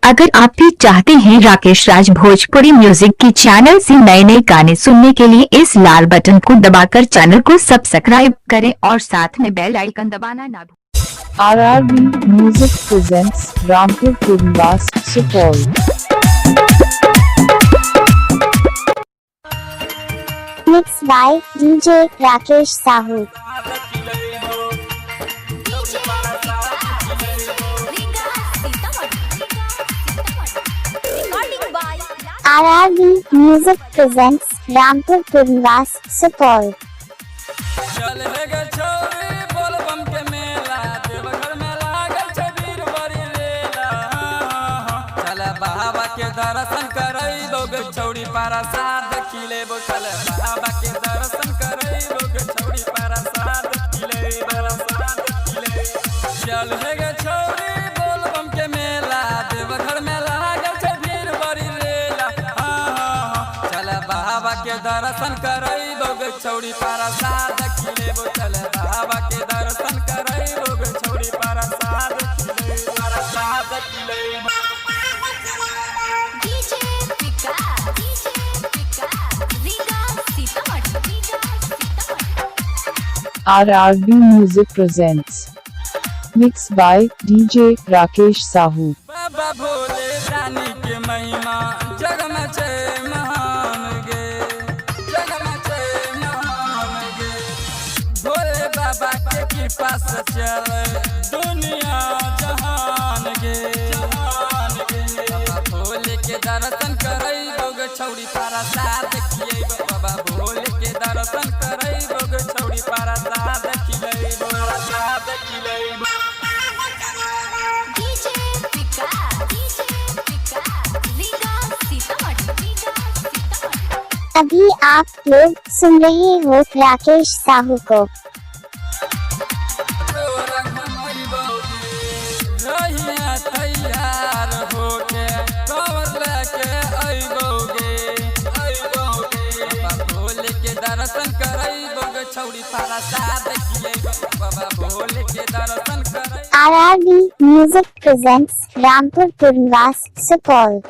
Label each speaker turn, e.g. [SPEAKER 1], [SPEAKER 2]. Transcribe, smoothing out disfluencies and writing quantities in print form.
[SPEAKER 1] अगर आप भी चाहते हैं राकेश राज भोजपुरी म्यूजिक की चैनल से नए नए गाने सुनने के लिए इस लाल बटन को दबाकर चैनल को सब्सक्राइब करें और साथ में बेल आइकन दबाना ना भूलें।
[SPEAKER 2] RRB Music presents Rampur Purnivas, Supaul।
[SPEAKER 3] Mixed by DJ Rakesh Sahu। RRB Music presents Rampur Purnivas, Supaul।
[SPEAKER 4] बाबा के दर्शन करई लोग छौड़ी पारा साथ खिले चल बाबा के दर्शन करई लोग छौड़ी पारा साथ खिले चल हे गे छौड़ी बोल बम के मेला देवघर में लागल छे भीड़ बड़ी रेला चल बाबा के दर्शन करई लोग छौड़ी पारा साथ खिले चल बाबा के दर्शन करई लोग छौड़ी पारा साथ खिले
[SPEAKER 2] RRB Music presents mixed by DJ Rakesh Sahu।
[SPEAKER 4] बाबा भोले रानी के महिमा जग में छे महान गे जग में छे महान गे भोले बाबा के कृपा से चले दुनिया जहान गे बाबा भोले के दर्शन करई लोग छौड़ी पारा साथ खिए बाबा भोले के दर्शन करई लोग छौड़ी पारा साथ खिले
[SPEAKER 3] अभी आप लोग सुन रहे हो राकेश साहू को।
[SPEAKER 4] तैयार होके कवर लेके अइबोगे बाबा भोले के दर्शन करइबोगे छौड़ी पारा साथ खिए बाबा भोले के दर्शन करइ।
[SPEAKER 3] RRB Music presents Rampur Purnivas, Supaul।